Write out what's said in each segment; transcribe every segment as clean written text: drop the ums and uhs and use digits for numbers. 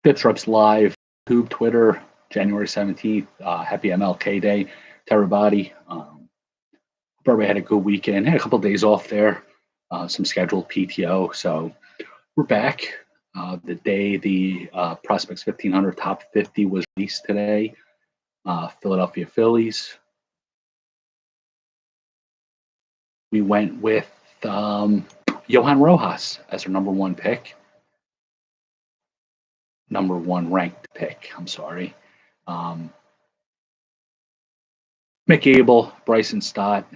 BpsRps Live, YouTube, Twitter, January 17th. Happy MLK Day to everybody. Everybody had a good weekend. Had a couple of days off there, some scheduled PTO. So we're back. The day the Prospects 1500 Top 50 was released today. Philadelphia Phillies. We went with Johan Rojas as our number one pick. Number one ranked pick, I'm sorry. Mick Abel, Bryson Stott,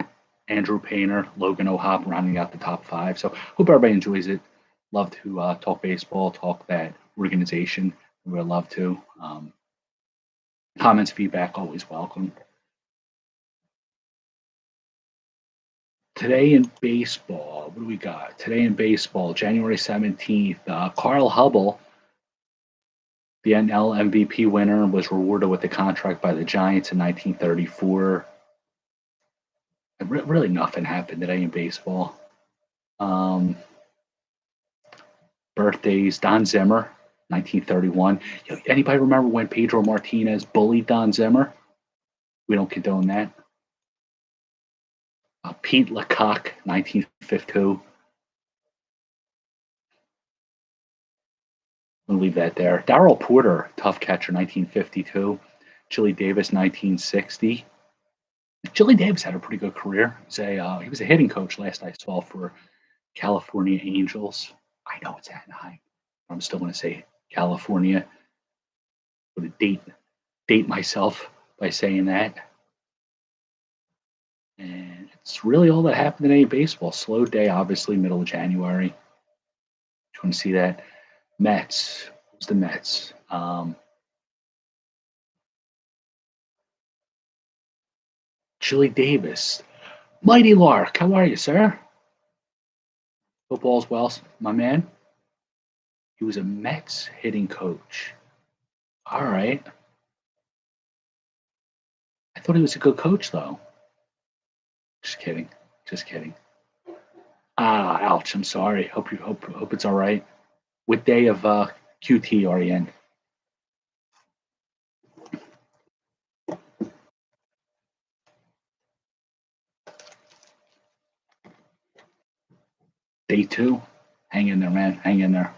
Andrew Painter, Logan O'Hop rounding out the top five. So hope everybody enjoys it. Love to talk baseball, talk that organization. We would love to. Comments, feedback, always welcome. Today in baseball, what do we got? Today in baseball, January 17th, Carl Hubble, the NL MVP winner, was rewarded with a contract by the Giants in 1934. Really nothing happened today in baseball. Birthdays, Don Zimmer, 1931. Anybody remember when Pedro Martinez bullied Don Zimmer? We don't condone that. Pete Lecoq, 1952. I'm going to leave that there. Darrell Porter, tough catcher, 1952. Chili Davis, 1960. Chili Davis had a pretty good career. He was a hitting coach last I saw for California Angels. I know it's Anaheim. I'm still going to say California. I'm going to date myself by saying that. And it's really all that happened today in baseball. Slow day, obviously, middle of January. You want to see that? Mets. Who's the Mets? Chili Davis. Mighty Lark, how are you, sir? Hope all's well, my man. He was a Mets hitting coach. All right. I thought he was a good coach, though. Just kidding. Ouch. I'm sorry. Hope it's all right. What day of QT are you in? Day 2. Hang in there, man. Hang in there.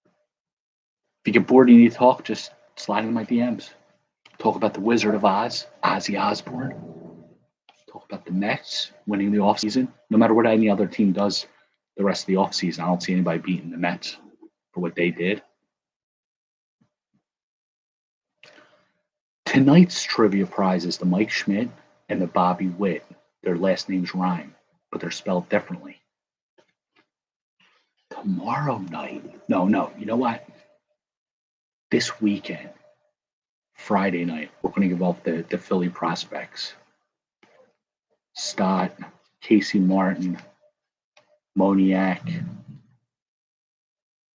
If you get bored and you need to talk, just slide in my DMs. Talk about the Wizard of Oz, Ozzy Osbourne. Talk about the Mets winning the offseason. No matter what any other team does the rest of the offseason, I don't see anybody beating the Mets for what they did. Tonight's trivia prize is the Mike Schmidt and the Bobby Witt. Their last names rhyme, but they're spelled differently. Tomorrow night. No. You know what? This weekend, Friday night, we're going to give off the Philly prospects. Stott, Casey Martin, Moniak,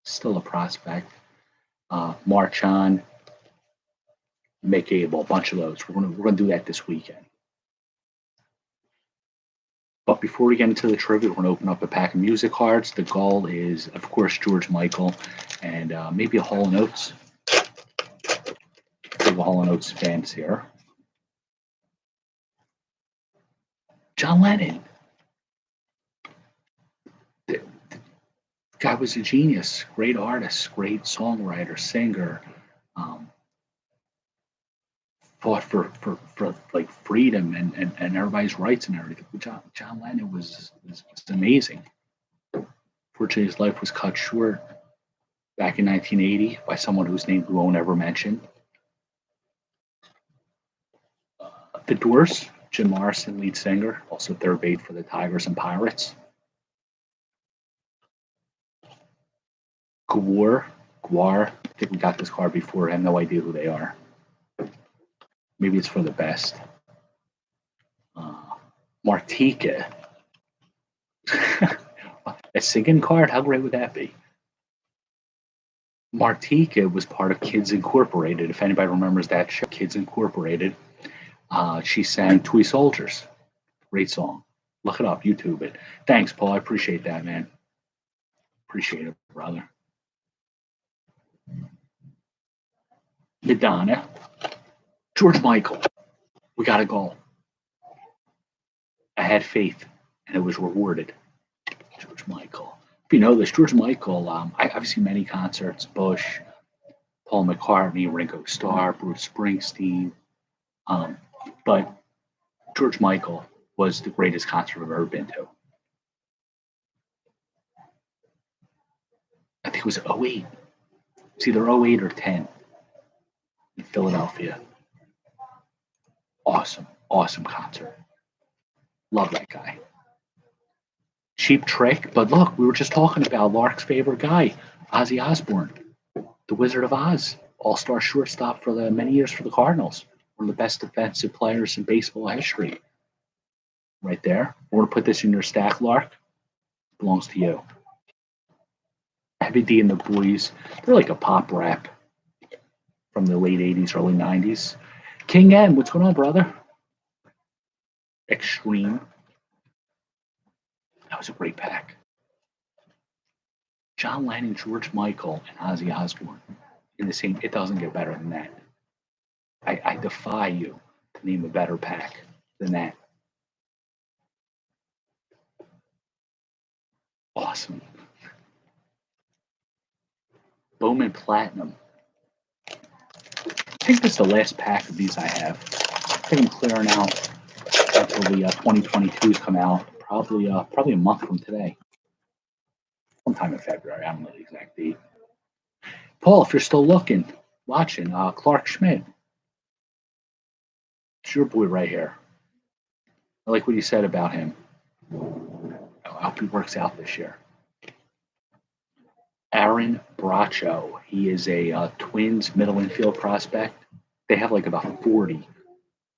still a prospect. Marchand, Mick Abel, a bunch of those. We're gonna do that this weekend. But before we get into the trivia, we're going to open up a pack of music cards. The goal is, of course, George Michael and maybe a Hall & Oates. Big Hall & Oates fans here. John Lennon. The guy was a genius, great artist, great songwriter, singer. Fought for like freedom and everybody's rights and everything. John Lennon was amazing. Fortunately, his life was cut short back in 1980 by someone whose name we won't ever mention. The Doors, Jim Morrison, lead singer, also third base for the Tigers and Pirates. Gwar, I think we got this card before. I have no idea who they are. Maybe it's for the best. Martika. A singing card? How great would that be? Martika was part of Kids Incorporated. If anybody remembers that show, Kids Incorporated. She sang Toy Soldiers. Great song. Look it up, YouTube it. Thanks, Paul. I appreciate that, man. Appreciate it, brother. Madonna, George Michael. We got a goal. I had faith, and it was rewarded. George Michael. If you know this, George Michael, I've seen many concerts. Bush, Paul McCartney, Ringo Starr, Bruce Springsteen. But George Michael was the greatest concert I've ever been to. I think it was '08. It's either '08 or 10 in Philadelphia. Awesome, awesome concert. Love that guy. Cheap Trick, but look, we were just talking about Lark's favorite guy, Ozzy Osbourne, the Wizard of Oz, all-star shortstop for the many years for the Cardinals, one of the best defensive players in baseball history. Right there. We're gonna put this in your stack, Lark. Belongs to you. Heavy D and the Boys, they're like a pop rap from the late '80s, early '90s. King M, what's going on, brother? Extreme. That was a great pack. John Lennon, George Michael, and Ozzy Osbourne in the same. It doesn't get better than that. I defy you to name a better pack than that. Awesome. Bowman Platinum. I think this is the last pack of these I have. I think I'm clearing out until the 2022s come out. Probably a month from today. Sometime in February. I don't know the exact date. Paul, if you're still looking, watching, Clark Schmidt. It's your boy right here. I like what you said about him. I hope he works out this year. Aaron Bracho. He is a Twins middle infield prospect. They have like about 40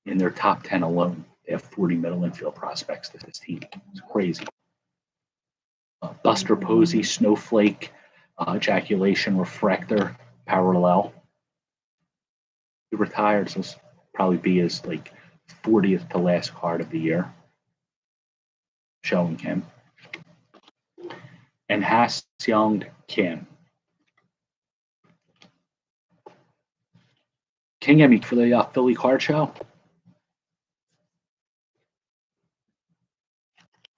in their top 10 alone. They have 40 middle infield prospects to this team. It's crazy. Buster Posey, Snowflake, Ejaculation Refractor, Parallel. He retired, so this will probably be his like 40th to last card of the year. Showing him. And Ha-Seong Kim. King Emmy for the Philly card show.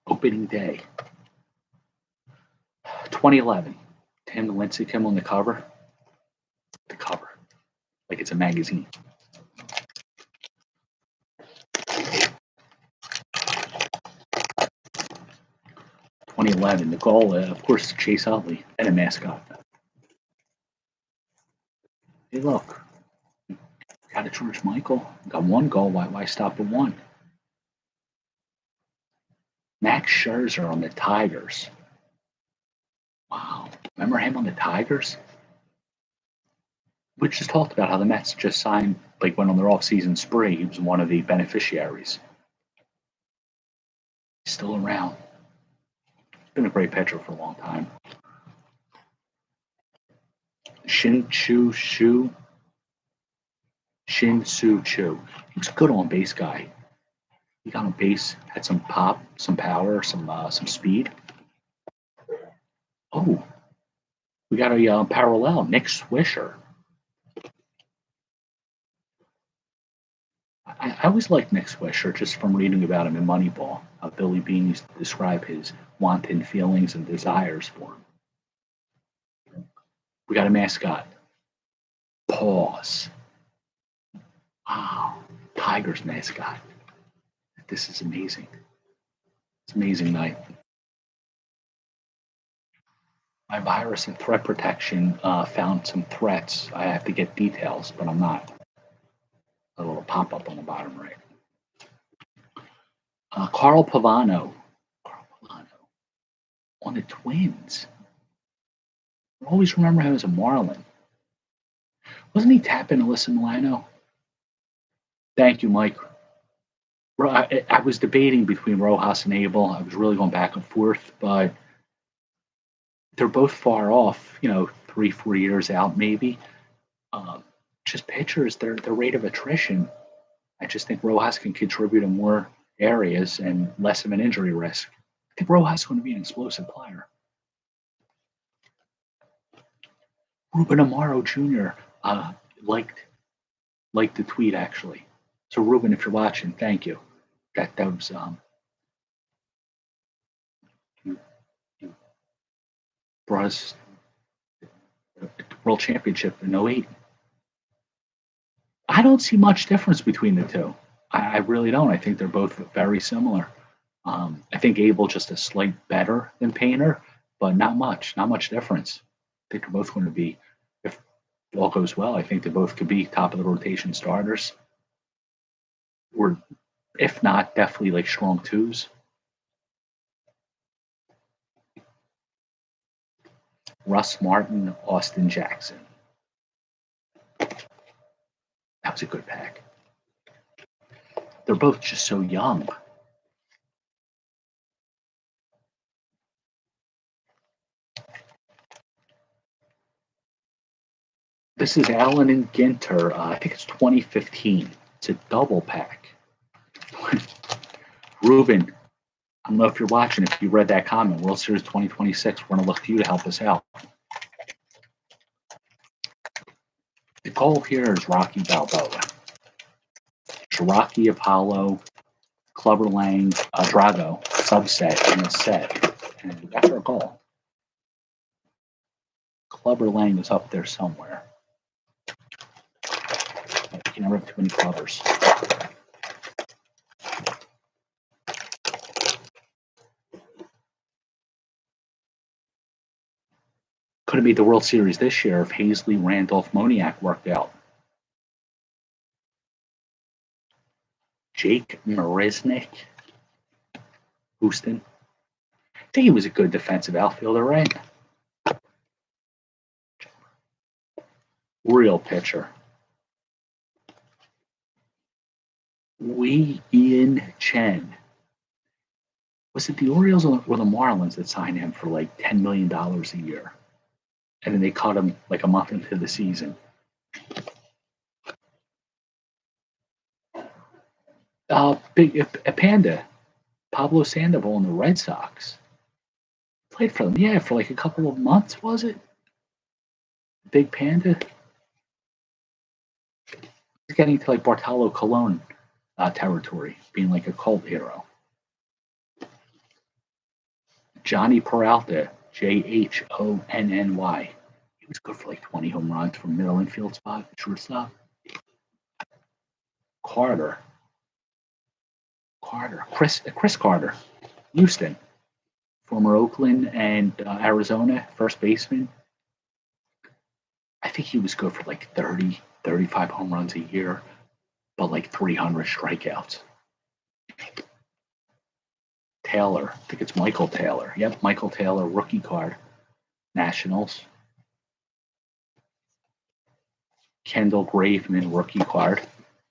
Opening day. 2011. Tim Lincecum on the cover. The cover. Like it's a magazine. '11. The goal, of course, Chase Utley and a mascot. Hey, look. Got a George Michael. Got one goal. Why stop at one? Max Scherzer on the Tigers. Wow. Remember him on the Tigers? We just talked about how the Mets just signed, like went on their off-season spree. He was one of the beneficiaries. He's still around. Been a great pitcher for a long time. Shin-Soo Choo. Shin-Soo Choo. He was a good on base guy. He got on base, had some pop, some power, some speed. Oh, we got a parallel, Nick Swisher. I always liked Nick Swisher just from reading about him in Moneyball. Billy Beane used to describe his wanton feelings and desires for him. We got a mascot. Pause. Wow, Tigers mascot. This is amazing. It's an amazing night. My virus and threat protection found some threats. I have to get details, but I'm not. A little pop-up on the bottom right. Carl Pavano. On the Twins. I always remember him as a Marlin. Wasn't he tapping Alyssa Milano? Thank you, Mike. I was debating between Rojas and Abel. I was really going back and forth, but they're both far off, 3-4 years out maybe. Just pitchers, their rate of attrition. I just think Rojas can contribute in more areas and less of an injury risk. I think Rojas is going to be an explosive player. Ruben Amaro Jr. Liked Like the tweet actually. So Ruben, if you're watching, thank you. That was you, you brought us the world championship in '08. I don't see much difference between the two. I really don't. I think they're both very similar. I think Abel just a slight better than Painter, but not much difference. I think they're both going to be, if all goes well, I think they both could be top of the rotation starters, or if not, definitely like strong twos. Russ Martin, Austin Jackson. That was a good pack. They're both just so young. This is Allen and Ginter. I think it's 2015. It's a double pack. Ruben, I don't know if you're watching, if you read that comment, World Series 2026, we're going to look to you to help us out. The goal here is Rocky Balboa. Rocky Apollo, Clubber Lang, Drago, subset in a set. And that's our goal. Clubber Lang is up there somewhere. You can never have too many clubbers. Could have made the World Series this year if Hazley, Randolph, Moniak worked out. Jake Marisnick, Houston. I think he was a good defensive outfielder, right? Real pitcher. Wei Ian Chen. Was it the Orioles or the Marlins that signed him for like $10 million a year? And then they cut him like a month into the season. A Panda, Pablo Sandoval in the Red Sox. Played for them, yeah, for like a couple of months, was it? Big Panda? He's getting to like Bartolo Colon territory, being like a cult hero. Johnny Peralta, Jhonny. He was good for like 20 home runs from middle infield spot, shortstop. Carter, Chris Carter, Houston, former Oakland and Arizona first baseman. I think he was good for like 30, 35 home runs a year, but like 300 strikeouts. Taylor, I think it's Michael Taylor. Yep, Michael Taylor, rookie card. Nationals. Kendall Graveman, rookie card.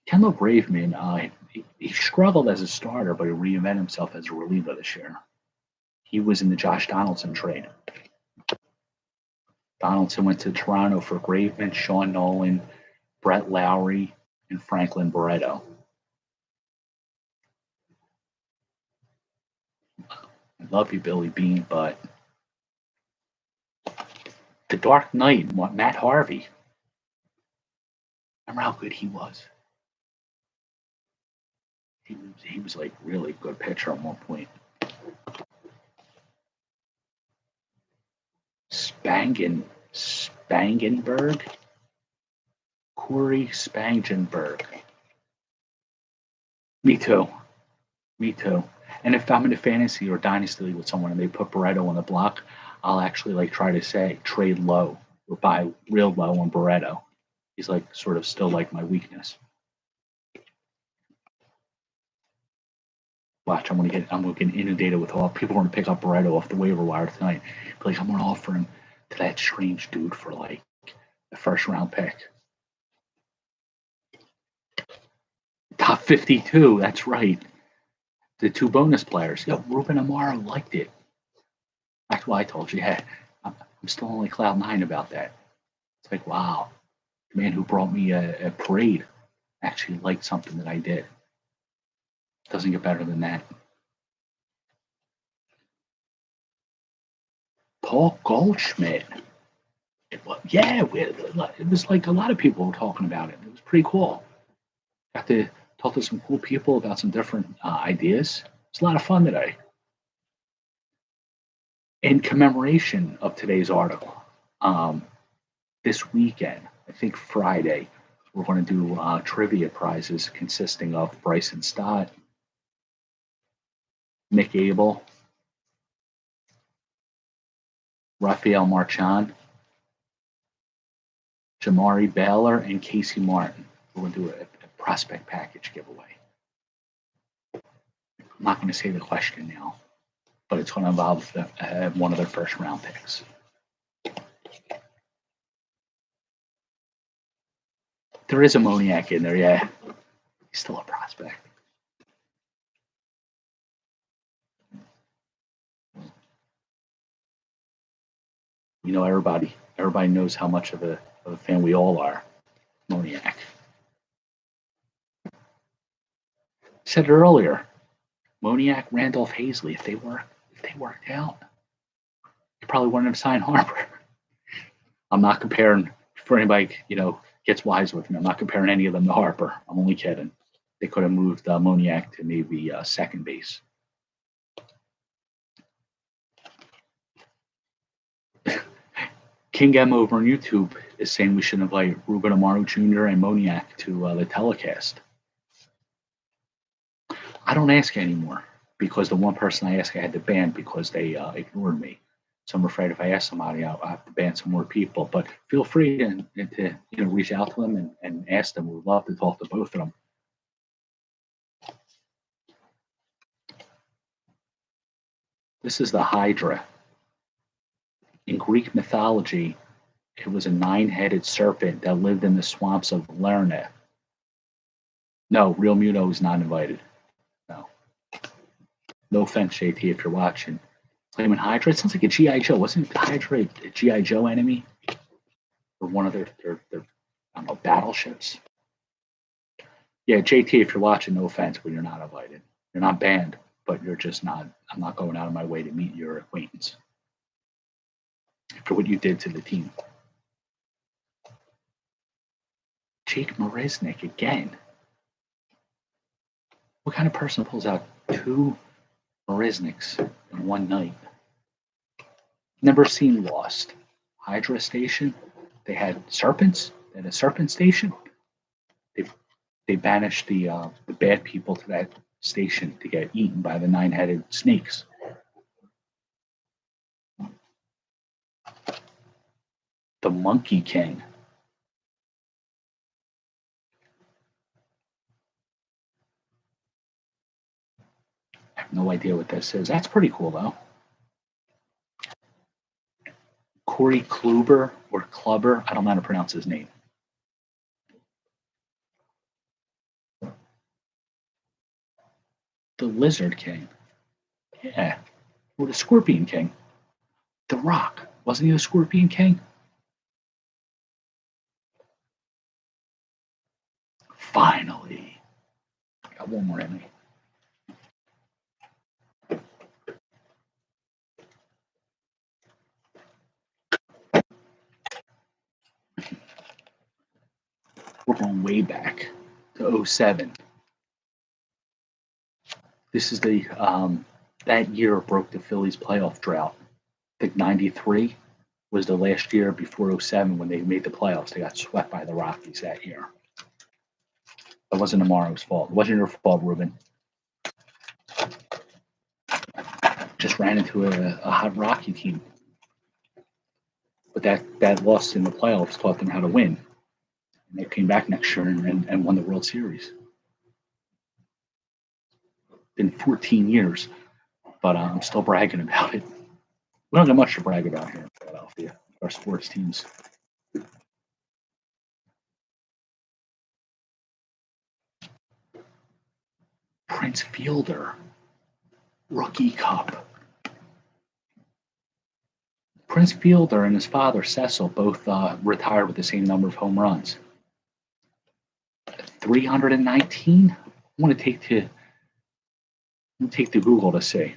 Kendall Graveman, he struggled as a starter, but he reinvented himself as a reliever this year. He was in the Josh Donaldson trade. Donaldson went to Toronto for Graveman, Sean Nolan, Brett Lowry, and Franklin Barreto. I love you, Billy Bean, but the Dark Knight, Matt Harvey. Remember how good he was? He was like really good pitcher at one point. Spangenberg? Corey Spangenberg. Me too. And if I'm in a fantasy or dynasty league with someone and they put Barreto on the block, I'll actually like try to say trade low or buy real low on Barreto. He's like sort of still like my weakness. Watch, I'm gonna get inundated with all people want to pick up Barreto off the waiver wire tonight. But like I'm gonna offer him to that strange dude for like the first round pick. Top 52, that's right. The two bonus players. Yo, Ruben Amaro liked it. That's why I told you, hey, I'm still only cloud nine about that. It's like, wow, the man who brought me a parade actually liked something that I did. Doesn't get better than that. Paul Goldschmidt. It was like a lot of people were talking about it. It was pretty cool. Got to talk to some cool people about some different ideas. It's a lot of fun today. In commemoration of today's article, um, this weekend, I think Friday, we're going to do trivia prizes consisting of Bryson Stott, Mick Abel, Rafael Marchand, Jamari Baylor, and Casey Martin. We're going to do a prospect package giveaway. I'm not going to say the question now, but it's going to involve one of their first round picks. There is a Moniak in there, yeah. He's still a prospect. You know, everybody knows how much of a fan we all are. Moniak. Said it earlier. Moniak, Randolph, Hazley. If they worked out, you probably wouldn't have signed Harper. I'm not comparing. For anybody, gets wise with me, I'm not comparing any of them to Harper. I'm only kidding. They could have moved Moniak to maybe second base. King M over on YouTube is saying we should invite Ruben Amaro Jr. and Moniak to the telecast. I don't ask anymore because the one person I asked I had to ban because they ignored me. So I'm afraid if I ask somebody, I'll have to ban some more people. But feel free to reach out to them and ask them. We'd love to talk to both of them. This is the Hydra. In Greek mythology, it was a 9-headed serpent that lived in the swamps of Lerna. No, Real Muno is not invited. No offense, JT, if you're watching. Claiming Hydra, it sounds like a G.I. Joe. Wasn't Hydra a G.I. Joe enemy? Or one of their I don't know, battleships? Yeah, JT, if you're watching, no offense, but you're not invited. You're not banned, but you're just not. I'm not going out of my way to meet your acquaintance for what you did to the team. Jake Marisnik again. What kind of person pulls out 2 Marisniks in one night? Never seen Lost. Hydra Station. They had serpents. They had a serpent station. They banished the bad people to that station to get eaten by the 9-headed snakes. The Monkey King. I have no idea what this is. That's pretty cool, though. Corey Kluber or Clubber. I don't know how to pronounce his name. The Lizard King. Yeah. Or the Scorpion King. The Rock. Wasn't he the Scorpion King? Finally. I got one more in me. We're going way back to 07. This is the that year broke the Phillies playoff drought. I think 93 was the last year before 07 when they made the playoffs. They got swept by the Rockies that year. It wasn't Amaro's fault. It wasn't your fault, Ruben. Just ran into a hot Rocky team. But that loss in the playoffs taught them how to win. And they came back next year and won the World Series. Been 14 years, but I'm still bragging about it. We don't have much to brag about here in Philadelphia, our sports teams. Prince Fielder, Rookie Cup. Prince Fielder and his father, Cecil, both retired with the same number of home runs. 319? I want to take to Google to see.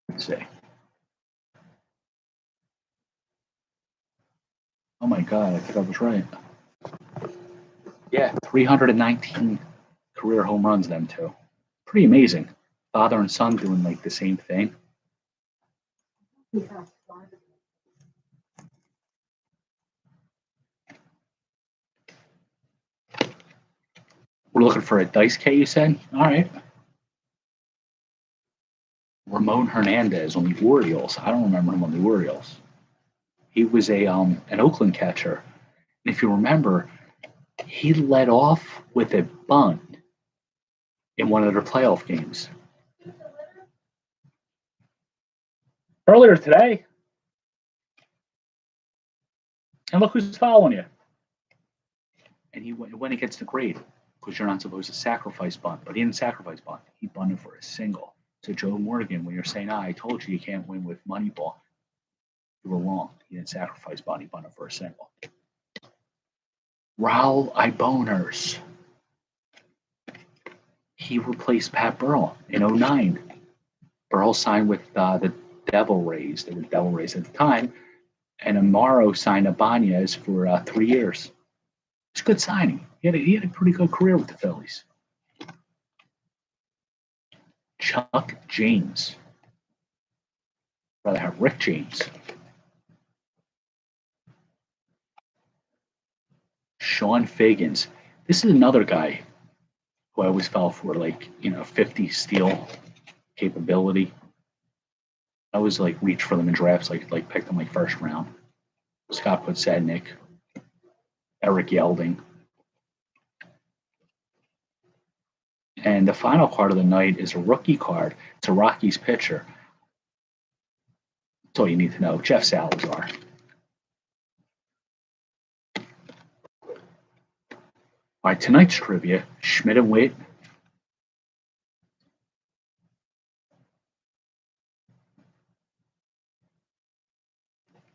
Let's see. Oh my God, I think I was right. Yeah, 319 career home runs, them two. Pretty amazing. Father and son doing like the same thing. We're looking for a dice K, you said? All right. Ramon Hernandez on the Orioles. I don't remember him on the Orioles. He was an Oakland catcher. And if you remember, he led off with a bunt in one of their playoff games. Earlier today. And look who's following you. And he went against the grade because you're not supposed to sacrifice bunt. But he didn't sacrifice bunt. He bunted for a single. So Joe Morgan, when you're saying, I told you can't win with Moneyball, you were wrong. He didn't sacrifice bunt. He bunted for a single. Raul Iboners. He replaced Pat Burrell in 09. Burrell signed with the Devil Rays. They were Devil Rays at the time. And Amaro signed Ibanez for 3 years. It's a good signing. He had a pretty good career with the Phillies. Chuck James. Rather have Rick James. Sean Fagans. This is another guy who I always fell for, 50 steal capability. I always reach for them in drafts, pick them first round. Scott Podsednik, Eric Yelding. And the final card of the night is a rookie card. It's a Rockies pitcher. That's all you need to know. Jeff Salazar. All right, tonight's trivia, Schmidt and Witt.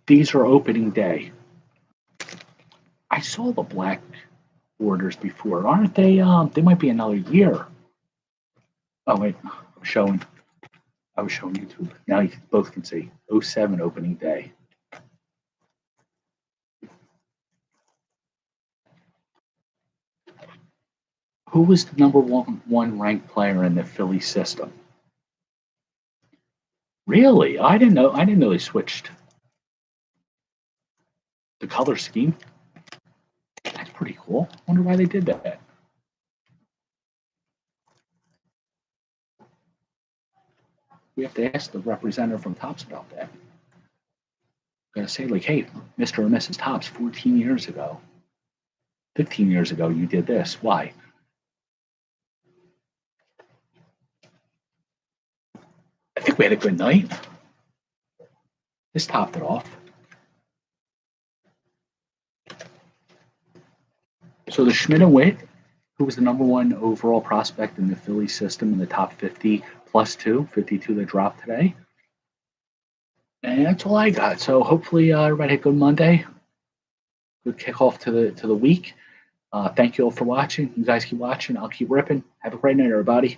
These are opening day. I saw the black orders before. Aren't they? They might be another year. Oh wait, I was showing YouTube. Now you both can see. 07 opening day. Who was the number one ranked player in the Philly system? Really? I didn't know they switched the color scheme. That's pretty cool. Wonder why they did that. We have to ask the representative from Topps about that. Gotta say, hey, Mr. or Mrs. Topps, 14 years ago, 15 years ago, you did this. Why? I think we had a good night. This topped it off. So the Schmidt and Witt, who was the number one overall prospect in the Philly system in the top 50 plus 52 that dropped today. And that's all I got. So hopefully everybody had a good Monday. Good kickoff to the week. Thank you all for watching. You guys keep watching. I'll keep ripping. Have a great night, everybody.